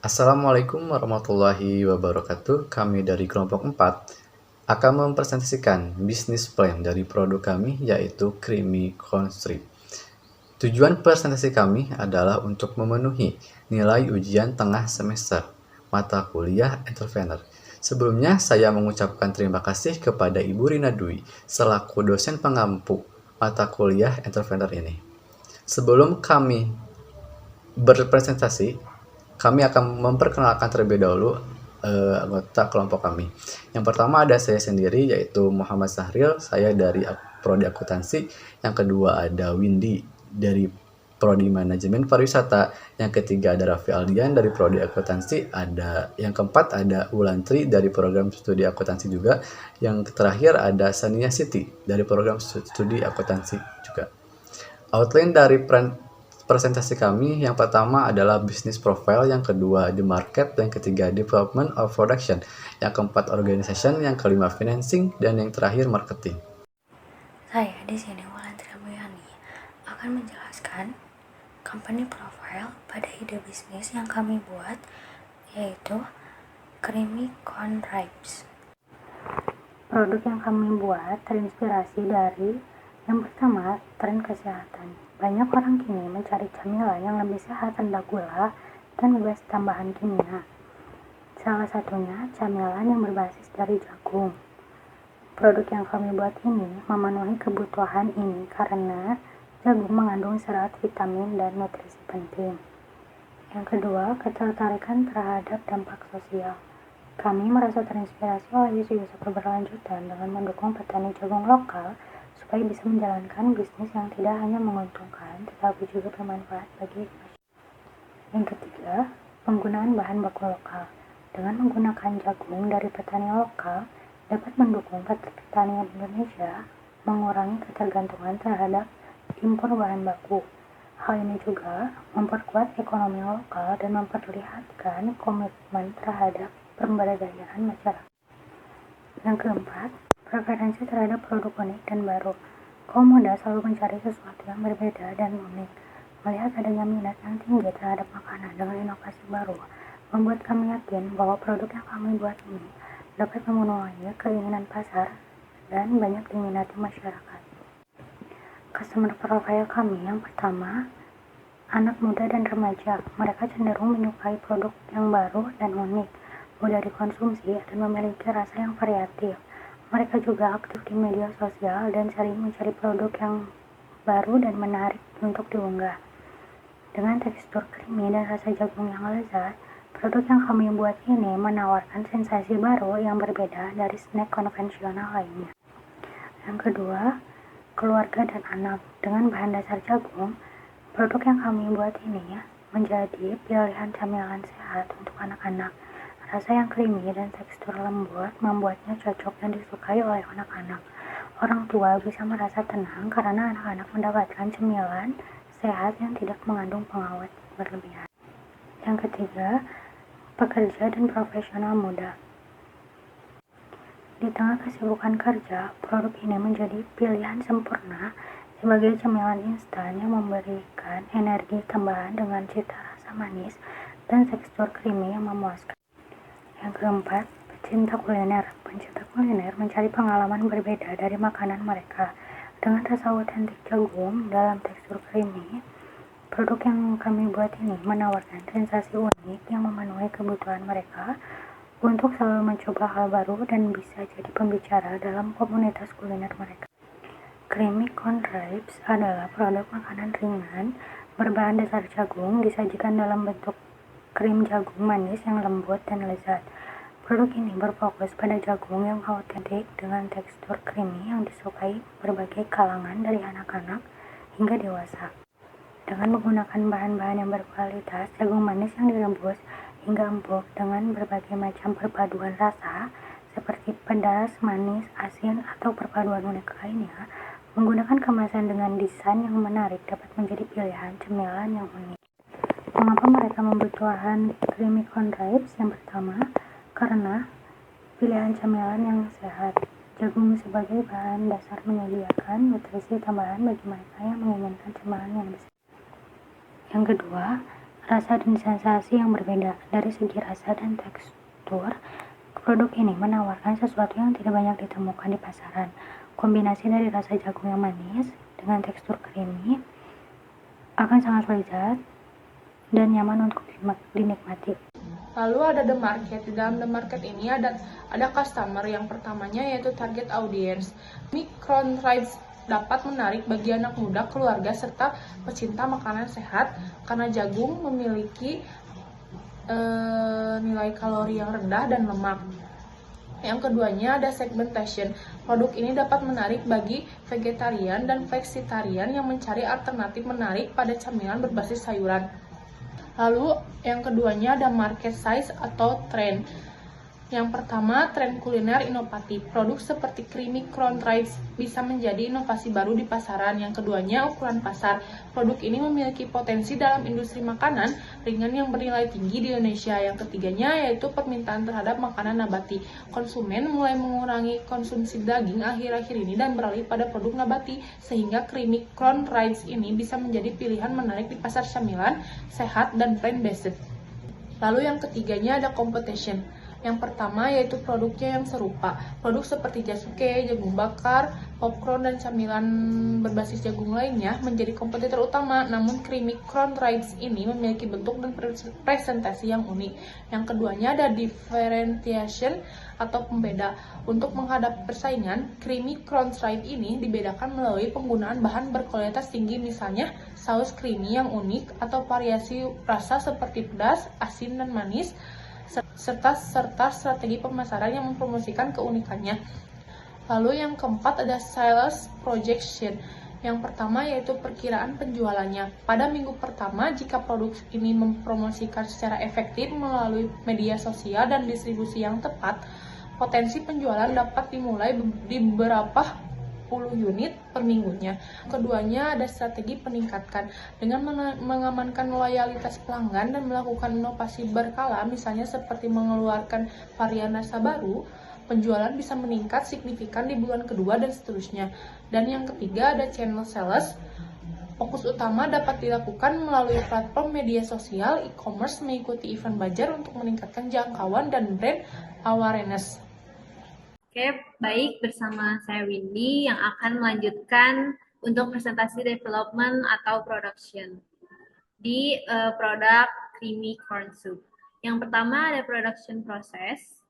Assalamualaikum warahmatullahi wabarakatuh. Kami dari kelompok 4 akan mempresentasikan bisnis plan dari produk kami yaitu Creamy Corn Strip. Tujuan presentasi kami adalah untuk memenuhi nilai ujian tengah semester mata kuliah entrepreneur. Sebelumnya saya mengucapkan terima kasih kepada Ibu Rina Dwi selaku dosen pengampu mata kuliah entrepreneur ini. Sebelum kami berpresentasi, kami akan memperkenalkan terlebih dahulu anggota kelompok kami. Yang pertama ada saya sendiri yaitu Muhammad Sahril, saya dari Prodi Akuntansi. Yang kedua ada Windy dari Prodi Manajemen Pariwisata. Yang ketiga ada Raffi Aldian dari Prodi Akuntansi. Yang keempat ada Ulantri dari program studi akuntansi juga. Yang terakhir ada Sania Siti dari program studi akuntansi juga. Outline dari presentasi kami yang pertama adalah business profile, yang kedua the market, yang ketiga development of production, yang keempat organization, yang kelima financing, dan yang terakhir marketing. Saya di sini Wulandri Amuyani akan menjelaskan company profile pada ide bisnis yang kami buat, yaitu Creamy Corn Ribs. Produk yang kami buat terinspirasi dari yang pertama, tren kesehatan. Banyak orang kini mencari camilan yang lebih sehat, rendah gula, dan bebas tambahan kimia. Salah satunya camilan yang berbasis dari jagung. Produk yang kami buat ini memenuhi kebutuhan ini karena jagung mengandung serat, vitamin, dan nutrisi penting. Yang kedua, ketertarikan terhadap dampak sosial. Kami merasa terinspirasi oleh isu-isu keberlanjutan dengan mendukung petani jagung lokal supaya bisa menjalankan bisnis yang tidak hanya menguntungkan tetapi juga bermanfaat bagi masyarakat. Yang ketiga, penggunaan bahan baku lokal. Dengan menggunakan jagung dari petani lokal dapat mendukung pertanian Indonesia mengurangi ketergantungan terhadap impor bahan baku. Hal ini juga memperkuat ekonomi lokal dan memperlihatkan komitmen terhadap pemberdayaan masyarakat. Yang keempat, preferensi terhadap produk unik dan baru. Kaum muda selalu mencari sesuatu yang berbeda dan unik. Melihat adanya minat yang tinggi terhadap makanan dengan inovasi baru, membuat kami yakin bahwa produk yang kami buat ini dapat memenuhi keinginan pasar dan banyak diminati masyarakat. Customer profile kami yang pertama, anak muda dan remaja. Mereka cenderung menyukai produk yang baru dan unik, mudah dikonsumsi, dan memiliki rasa yang variatif. Mereka juga aktif di media sosial dan sering mencari produk yang baru dan menarik untuk diunggah. Dengan tekstur creamy dan rasa jagung yang lezat, produk yang kami buat ini menawarkan sensasi baru yang berbeda dari snack konvensional lainnya. Yang kedua, keluarga dan anak. Dengan bahan dasar jagung, produk yang kami buat ini menjadi pilihan camilan sehat untuk anak-anak. Rasa yang creamy dan tekstur lembut membuatnya cocok dan disukai oleh anak-anak. Orang tua bisa merasa tenang karena anak-anak mendapatkan cemilan sehat yang tidak mengandung pengawet berlebihan. Yang ketiga, pekerja dan profesional muda. Di tengah kesibukan kerja, produk ini menjadi pilihan sempurna sebagai cemilan instan yang memberikan energi tambahan dengan cita rasa manis dan tekstur creamy yang memuaskan. Yang keempat, pencinta kuliner mencari pengalaman berbeda dari makanan mereka. Dengan rasa otentik jagung dalam tekstur creamy, produk yang kami buat ini menawarkan sensasi unik yang memenuhi kebutuhan mereka untuk selalu mencoba hal baru dan bisa jadi pembicara dalam komunitas kuliner mereka. Creamy Corn Ribs adalah produk makanan ringan berbahan dasar jagung disajikan dalam bentuk krim jagung manis yang lembut dan lezat. Produk ini berfokus pada jagung yang autentik dengan tekstur creamy yang disukai berbagai kalangan dari anak-anak hingga dewasa. Dengan menggunakan bahan-bahan yang berkualitas, jagung manis yang direbus hingga empuk dengan berbagai macam perpaduan rasa seperti pedas, manis, asin, atau perpaduan unik lainnya, menggunakan kemasan dengan desain yang menarik dapat menjadi pilihan cemilan yang unik. Mengapa mereka membutuhkan Creamy Corn Ribs? Yang pertama, karena pilihan camilan yang sehat. Jagung sebagai bahan dasar menyediakan nutrisi tambahan bagi mereka yang menginginkan cemilan yang lebih sehat. Yang kedua, rasa dan sensasi yang berbeda. Dari segi rasa dan tekstur, produk ini menawarkan sesuatu yang tidak banyak ditemukan di pasaran. Kombinasi dari rasa jagung yang manis dengan tekstur creamy akan sangat lezat dan nyaman untuk dinikmati. Lalu ada The Market. Di dalam The Market ini ada customer yang pertamanya yaitu target audience. Micron Rides dapat menarik bagi anak muda, keluarga, serta pecinta makanan sehat karena jagung memiliki nilai kalori yang rendah dan lemak. Yang keduanya ada segmentation. Produk ini dapat menarik bagi vegetarian dan flexitarian yang mencari alternatif menarik pada camilan berbasis sayuran. Lalu yang keduanya ada market size atau trend. Yang pertama, tren kuliner inovatif. Produk seperti creamy crown rice bisa menjadi inovasi baru di pasaran. Yang keduanya, ukuran pasar. Produk ini memiliki potensi dalam industri makanan ringan yang bernilai tinggi di Indonesia. Yang ketiganya yaitu permintaan terhadap makanan nabati. Konsumen mulai mengurangi konsumsi daging akhir-akhir ini dan beralih pada produk nabati, sehingga creamy crown rice ini bisa menjadi pilihan menarik di pasar camilan, sehat, dan plant-based. Lalu yang ketiganya ada competition. Yang pertama yaitu produknya yang serupa. Produk seperti jasuke, jagung bakar, popcorn, dan camilan berbasis jagung lainnya menjadi kompetitor utama. Namun creamy crown rice ini memiliki bentuk dan presentasi yang unik. Yang keduanya ada differentiation atau pembeda. Untuk menghadapi persaingan, creamy crown rice ini dibedakan melalui penggunaan bahan berkualitas tinggi, misalnya saus creamy yang unik atau variasi rasa seperti pedas, asin, dan manis, serta strategi pemasaran yang mempromosikan keunikannya. Lalu yang keempat ada sales projection. Yang pertama yaitu perkiraan penjualannya. Pada minggu pertama, jika produk ini mempromosikan secara efektif melalui media sosial dan distribusi yang tepat, potensi penjualan dapat dimulai di beberapa puluh unit per minggunya. Keduanya ada strategi peningkatan dengan mengamankan loyalitas pelanggan dan melakukan inovasi berkala, misalnya seperti mengeluarkan varian rasa baru. Penjualan bisa meningkat signifikan di bulan kedua dan seterusnya. Dan yang ketiga ada channel sales. Fokus utama dapat dilakukan melalui platform media sosial, e-commerce, mengikuti event bazar untuk meningkatkan jangkauan dan brand awareness. Oke, baik, bersama saya Windy yang akan melanjutkan untuk presentasi development atau production di produk creamy corn soup. Yang pertama ada production process,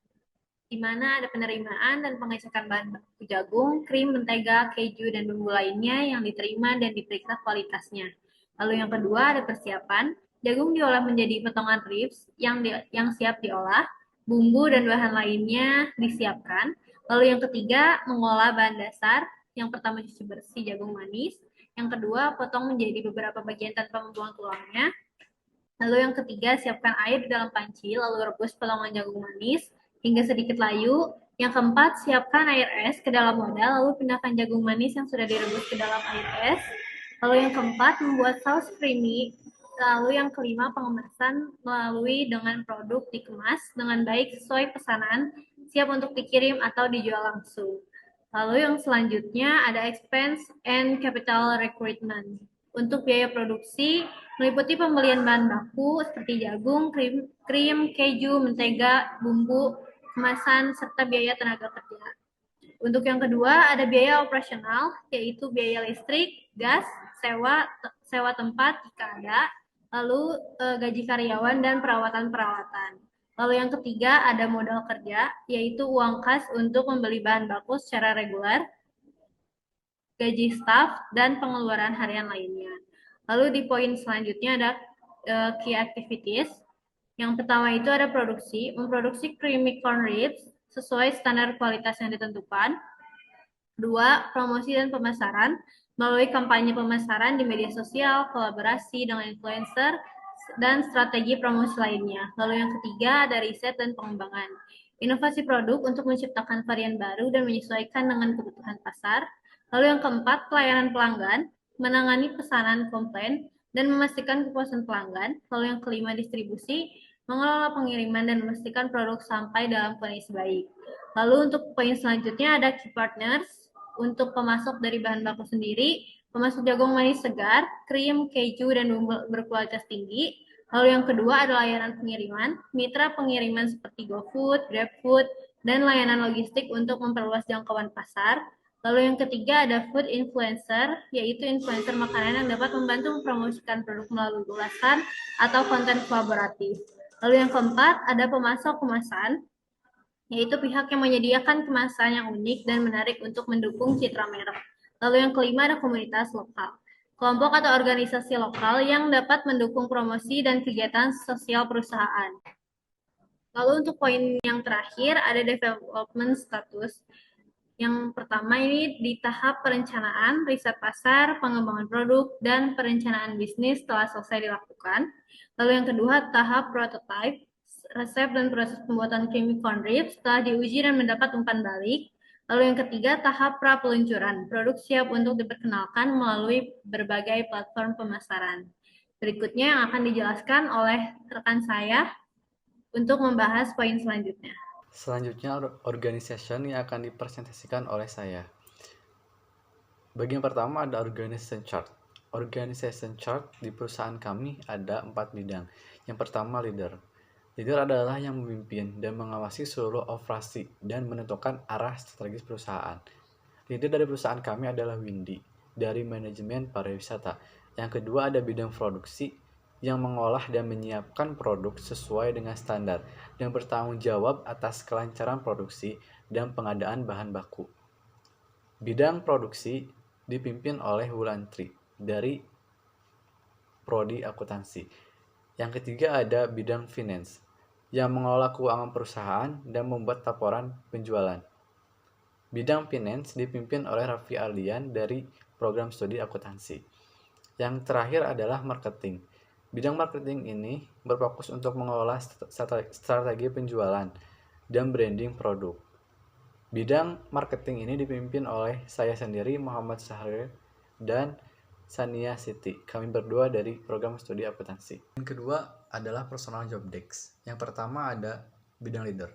di mana ada penerimaan dan pengecekan bahan baku jagung, krim, mentega, keju, dan bumbu lainnya yang diterima dan diperiksa kualitasnya. Lalu yang kedua ada persiapan, jagung diolah menjadi potongan ribs yang siap diolah, bumbu dan bahan lainnya disiapkan. Lalu yang ketiga, mengolah bahan dasar. Yang pertama cuci bersih jagung manis. Yang kedua, potong menjadi beberapa bagian tanpa membuang tulangnya. Lalu yang ketiga, siapkan air di dalam panci, lalu rebus potongan jagung manis hingga sedikit layu. Yang keempat, siapkan air es ke dalam wadah, lalu pindahkan jagung manis yang sudah direbus ke dalam air es. Lalu yang keempat, membuat saus creamy. Lalu yang kelima, pengemasan melalui dengan produk dikemas dengan baik sesuai pesanan, siap untuk dikirim atau dijual langsung. Lalu yang selanjutnya ada expense and capital recruitment. Untuk biaya produksi meliputi pembelian bahan baku seperti jagung, krim, keju, mentega, bumbu, kemasan, serta biaya tenaga kerja. Untuk yang kedua ada biaya operasional, yaitu biaya listrik, gas, sewa tempat jika ada, lalu gaji karyawan dan perawatan-perawatan. Lalu yang ketiga ada modal kerja, yaitu uang kas untuk membeli bahan baku secara reguler, gaji staf, dan pengeluaran harian lainnya. Lalu di poin selanjutnya ada key activities. Yang pertama itu ada memproduksi creamy corn ribs sesuai standar kualitas yang ditentukan. Kedua, promosi dan pemasaran melalui kampanye pemasaran di media sosial, kolaborasi dengan influencer, dan strategi promosi lainnya. Lalu yang ketiga ada riset dan pengembangan. Inovasi produk untuk menciptakan varian baru dan menyesuaikan dengan kebutuhan pasar. Lalu yang keempat, pelayanan pelanggan, menangani pesanan komplain, dan memastikan kepuasan pelanggan. Lalu yang kelima, distribusi, mengelola pengiriman dan memastikan produk sampai dalam kondisi baik. Lalu untuk poin selanjutnya ada key partners, untuk pemasok dari bahan baku sendiri, pemasok jagung manis segar, krim, keju, dan bumbu berkualitas tinggi. Lalu yang kedua ada layanan pengiriman, mitra pengiriman seperti GoFood, GrabFood, dan layanan logistik untuk memperluas jangkauan pasar. Lalu yang ketiga ada food influencer, yaitu influencer makanan yang dapat membantu mempromosikan produk melalui ulasan atau konten kolaboratif. Lalu yang keempat ada pemasok kemasan, yaitu pihak yang menyediakan kemasan yang unik dan menarik untuk mendukung citra merek. Lalu yang kelima ada komunitas lokal, kelompok atau organisasi lokal yang dapat mendukung promosi dan kegiatan sosial perusahaan. Lalu untuk poin yang terakhir ada development status. Yang pertama ini di tahap perencanaan, riset pasar, pengembangan produk, dan perencanaan bisnis setelah selesai dilakukan. Lalu yang kedua tahap prototype, resep dan proses pembuatan creamy corn ribs setelah diuji dan mendapat umpan balik. Lalu yang ketiga tahap pra peluncuran, produk siap untuk diperkenalkan melalui berbagai platform pemasaran. Berikutnya yang akan dijelaskan oleh rekan saya untuk membahas poin selanjutnya. Selanjutnya, organization yang akan dipresentasikan oleh saya. Bagian pertama ada organization chart. Organization chart di perusahaan kami ada 4 bidang. Yang pertama leader. Leader adalah yang memimpin dan mengawasi seluruh operasi dan menentukan arah strategis perusahaan. Leader dari perusahaan kami adalah Windy, dari manajemen pariwisata. Yang kedua ada bidang produksi, yang mengolah dan menyiapkan produk sesuai dengan standar dan bertanggung jawab atas kelancaran produksi dan pengadaan bahan baku. Bidang produksi dipimpin oleh Wulantri dari Prodi Akuntansi. Yang ketiga ada bidang finance, yang mengelola keuangan perusahaan dan membuat laporan penjualan. Bidang finance dipimpin oleh Raffi Ardian dari program studi akuntansi. Yang terakhir adalah marketing. Bidang marketing ini berfokus untuk mengelola strategi penjualan dan branding produk. Bidang marketing ini dipimpin oleh saya sendiri, Muhammad Sahril, dan Sania Siti. Kami berdua dari program studi akuntansi. Yang kedua adalah personal job desk. Yang pertama ada bidang leader.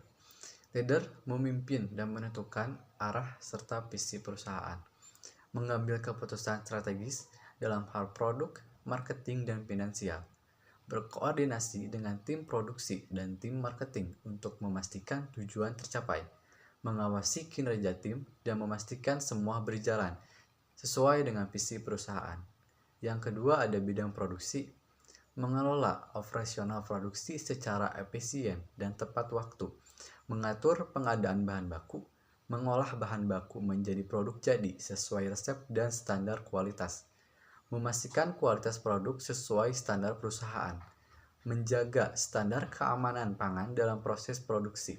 Leader memimpin dan menentukan arah serta visi perusahaan, mengambil keputusan strategis dalam hal produk, marketing, dan finansial, berkoordinasi dengan tim produksi dan tim marketing untuk memastikan tujuan tercapai, mengawasi kinerja tim, dan memastikan semua berjalan sesuai dengan visi perusahaan. Yang kedua ada bidang produksi, mengelola operasional produksi secara efisien dan tepat waktu, mengatur pengadaan bahan baku, mengolah bahan baku menjadi produk jadi sesuai resep dan standar kualitas, memastikan kualitas produk sesuai standar perusahaan, menjaga standar keamanan pangan dalam proses produksi.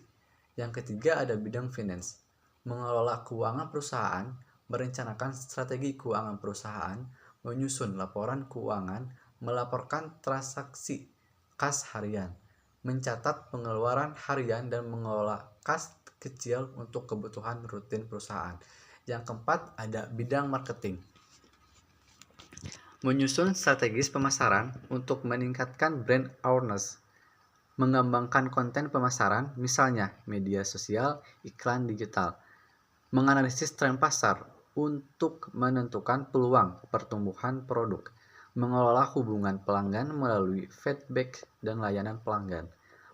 Yang ketiga ada bidang finance, mengelola keuangan perusahaan, merencanakan strategi keuangan perusahaan, menyusun laporan keuangan, melaporkan transaksi kas harian, mencatat pengeluaran harian, dan mengelola kas kecil untuk kebutuhan rutin perusahaan. Yang keempat ada bidang marketing, menyusun strategis pemasaran untuk meningkatkan brand awareness, mengembangkan konten pemasaran, misalnya media sosial, iklan digital, menganalisis tren pasar untuk menentukan peluang pertumbuhan produk, mengelola hubungan pelanggan melalui feedback dan layanan pelanggan,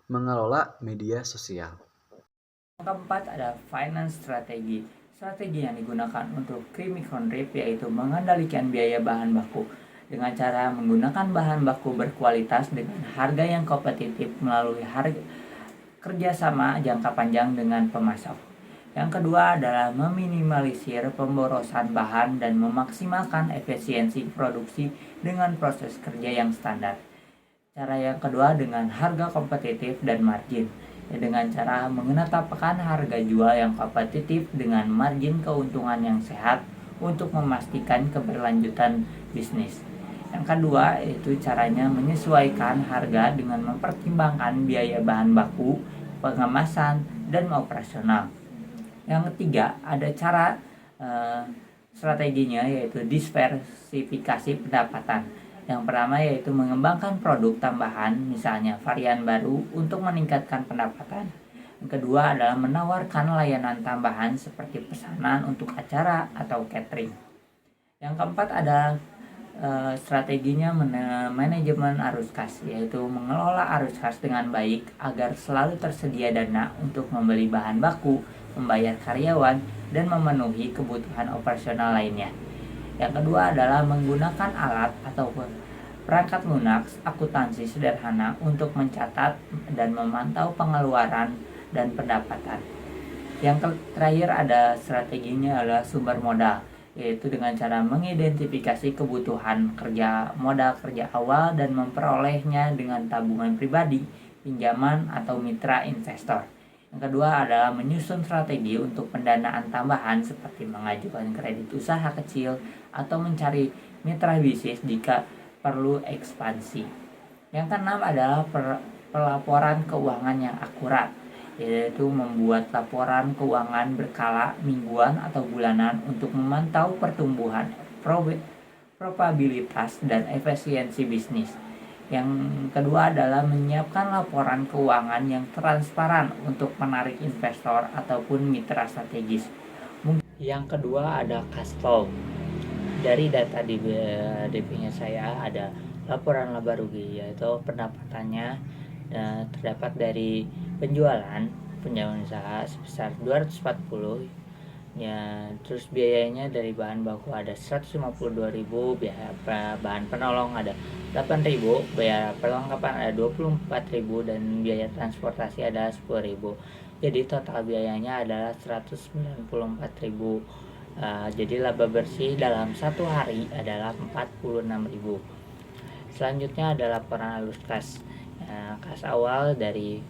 mengelola media sosial. Yang keempat ada finance strategi. Strategi yang digunakan untuk creamy corn rib yaitu mengendalikan biaya bahan baku dengan cara menggunakan bahan baku berkualitas dengan harga yang kompetitif melalui kerjasama jangka panjang dengan pemasok. Yang kedua adalah meminimalisir pemborosan bahan dan memaksimalkan efisiensi produksi dengan proses kerja yang standar. Cara yang kedua dengan harga kompetitif dan margin, dengan cara menetapkan harga jual yang kompetitif dengan margin keuntungan yang sehat untuk memastikan keberlanjutan bisnis. Yang kedua itu caranya menyesuaikan harga dengan mempertimbangkan biaya bahan baku, pengemasan, dan operasional. Yang ketiga ada cara strateginya yaitu diversifikasi pendapatan. Yang pertama yaitu mengembangkan produk tambahan, misalnya varian baru untuk meningkatkan pendapatan. Yang kedua adalah menawarkan layanan tambahan seperti pesanan untuk acara atau catering. Yang keempat ada Strateginya manajemen arus kas, yaitu mengelola arus kas dengan baik agar selalu tersedia dana untuk membeli bahan baku, membayar karyawan, dan memenuhi kebutuhan operasional lainnya. Yang kedua adalah menggunakan alat ataupun perangkat lunak akuntansi sederhana untuk mencatat dan memantau pengeluaran dan pendapatan. Yang terakhir ada strateginya adalah sumber modal, yaitu dengan cara mengidentifikasi kebutuhan modal kerja awal dan memperolehnya dengan tabungan pribadi, pinjaman, atau mitra investor. Yang kedua adalah menyusun strategi untuk pendanaan tambahan seperti mengajukan kredit usaha kecil atau mencari mitra bisnis jika perlu ekspansi. Yang keenam adalah pelaporan keuangan yang akurat, yaitu membuat laporan keuangan berkala mingguan atau bulanan untuk memantau pertumbuhan, probabilitas, dan efisiensi bisnis. Yang kedua adalah menyiapkan laporan keuangan yang transparan untuk menarik investor ataupun mitra strategis. Yang kedua ada cash flow. Dari data di DP-nya saya ada laporan laba rugi, yaitu pendapatannya terdapat dari penjualan usaha sebesar 240 ya, terus biayanya dari bahan baku ada 152.000, biaya bahan penolong ada 8.000, biaya perlengkapan ada 24.000, dan biaya transportasi ada 10.000. Jadi total biayanya adalah 194.000. Jadi laba bersih dalam satu hari adalah 46.000. Selanjutnya adalah laporan arus kas. Kas awal dari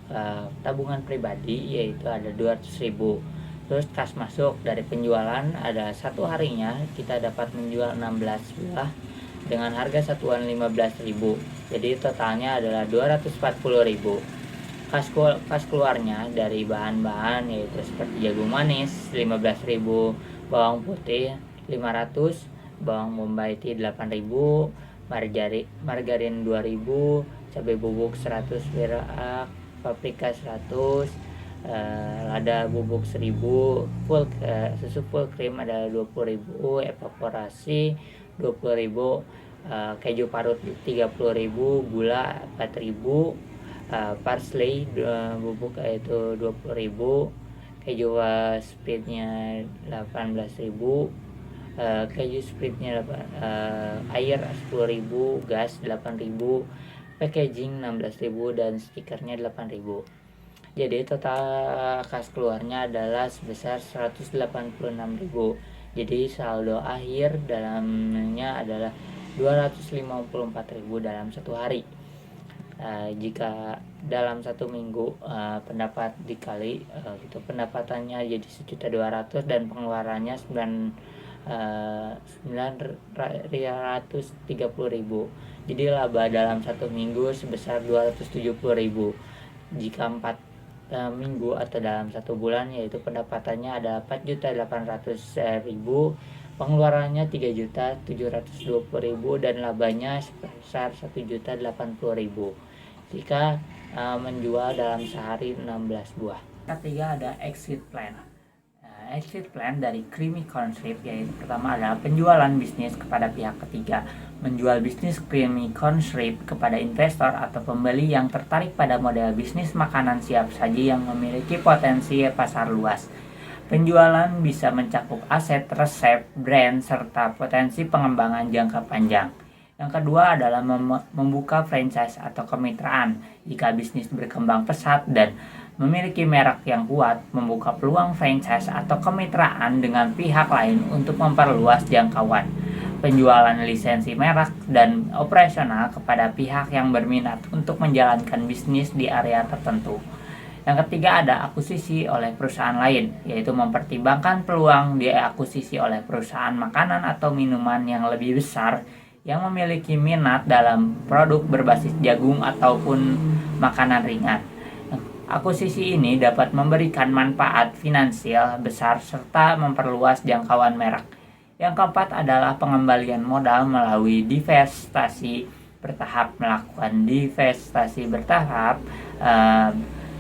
tabungan pribadi yaitu ada 200.000. Terus kas masuk dari penjualan ada satu harinya kita dapat menjual 16 buah dengan harga satuan 15.000. Jadi totalnya adalah 240.000. Kas keluarnya dari bahan-bahan yaitu seperti jagung manis 15.000, bawang putih 500, bawang bombay 8.000, margarin 2.000, cabai bubuk 100 perak, paprika 100, lada bubuk 1.000, susu full cream ada 20.000, evaporasi 20.000, keju parut 30.000, gula 4.000, parsley bubuk itu 20.000, keju spreadnya 18.000, keju spreadnya air 10.000, gas 8.000, packaging 16.000, dan stikernya 8.000. Jadi total kas keluarnya adalah sebesar 186.000. Jadi saldo akhir dalamnya adalah 254.000 dalam satu hari. Jika dalam satu minggu pendapat dikali itu pendapatannya jadi 1.200.000 dan pengeluarannya 930.000. Jadi laba dalam satu minggu sebesar 270.000. Jika 4 minggu atau dalam satu bulan yaitu pendapatannya ada 4.800.000, pengeluarannya 3.720.000, dan labanya sebesar 1.080.000 jika menjual dalam sehari 16 buah. Ketiga ada exit plan. Exit plan dari Creamy Corn Strip yaitu pertama adalah penjualan bisnis kepada pihak ketiga. Menjual bisnis Creamy Corn Strip kepada investor atau pembeli yang tertarik pada model bisnis makanan siap saji yang memiliki potensi pasar luas. Penjualan bisa mencakup aset, resep, brand, serta potensi pengembangan jangka panjang. Yang kedua adalah membuka franchise atau kemitraan. Jika bisnis berkembang pesat dan memiliki merek yang kuat, membuka peluang franchise atau kemitraan dengan pihak lain untuk memperluas jangkauan. Penjualan lisensi merek dan operasional kepada pihak yang berminat untuk menjalankan bisnis di area tertentu. Yang ketiga ada akuisisi oleh perusahaan lain, yaitu mempertimbangkan peluang diakuisisi oleh perusahaan makanan atau minuman yang lebih besar yang memiliki minat dalam produk berbasis jagung ataupun makanan ringan. Akuisisi ini dapat memberikan manfaat finansial besar serta memperluas jangkauan merek. Yang keempat adalah pengembalian modal melalui divestasi bertahap. Melakukan divestasi bertahap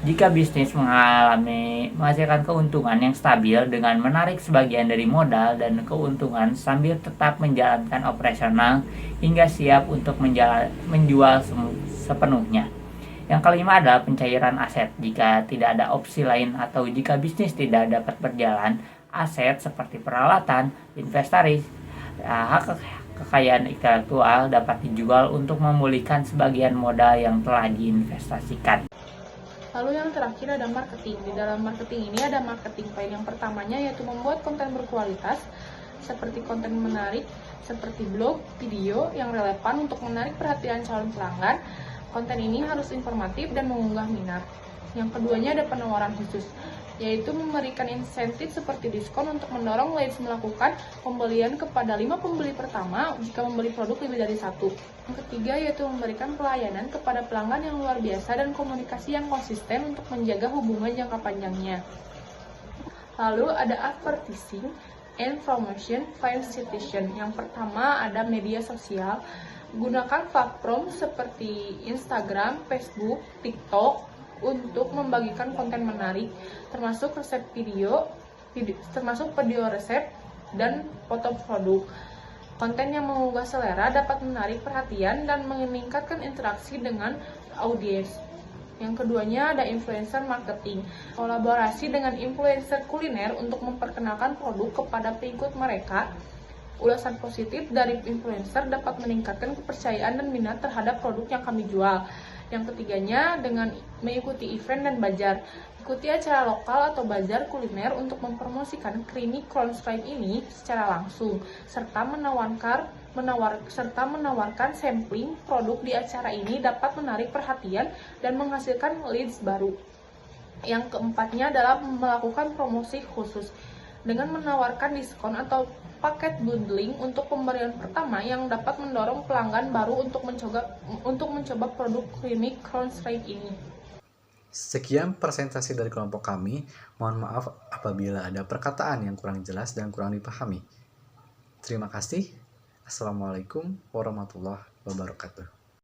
Jika bisnis menghasilkan keuntungan yang stabil dengan menarik sebagian dari modal dan keuntungan sambil tetap menjalankan operasional hingga siap untuk menjual sepenuhnya. Yang kelima adalah pencairan aset. Jika tidak ada opsi lain atau jika bisnis tidak dapat berjalan, aset seperti peralatan, inventaris, hak kekayaan intelektual dapat dijual untuk memulihkan sebagian modal yang telah diinvestasikan. Lalu yang terakhir ada marketing. Di dalam marketing ini ada marketing plan. Yang pertamanya yaitu membuat konten berkualitas seperti konten menarik, seperti blog, video yang relevan untuk menarik perhatian calon pelanggan. Konten ini harus informatif dan mengunggah minat. Yang keduanya ada penawaran khusus, yaitu memberikan insentif seperti diskon untuk mendorong leads melakukan pembelian kepada 5 pembeli pertama jika membeli produk lebih dari 1. Yang ketiga yaitu memberikan pelayanan kepada pelanggan yang luar biasa dan komunikasi yang konsisten untuk menjaga hubungan jangka panjangnya. Lalu ada advertising and promotion via citation. Yang pertama ada media sosial. Gunakan platform seperti Instagram, Facebook, TikTok untuk membagikan konten menarik, termasuk video resep dan foto produk. Konten yang menggugah selera dapat menarik perhatian dan meningkatkan interaksi dengan audiens. Yang keduanya ada influencer marketing. Kolaborasi dengan influencer kuliner untuk memperkenalkan produk kepada pengikut mereka. Ulasan positif dari influencer dapat meningkatkan kepercayaan dan minat terhadap produk yang kami jual. Yang ketiganya dengan mengikuti event dan bazar. Ikuti acara lokal atau bazar kuliner untuk mempromosikan Creamy Corn Stripe ini secara langsung, serta menawarkan sampling produk di acara ini dapat menarik perhatian dan menghasilkan leads baru. Yang keempatnya adalah melakukan promosi khusus dengan menawarkan diskon atau paket bundling untuk pemberian pertama yang dapat mendorong pelanggan baru untuk mencoba produk Creamy Corn Stripe ini. Sekian presentasi dari kelompok kami. Mohon maaf apabila ada perkataan yang kurang jelas dan kurang dipahami. Terima kasih. Assalamualaikum warahmatullahi wabarakatuh.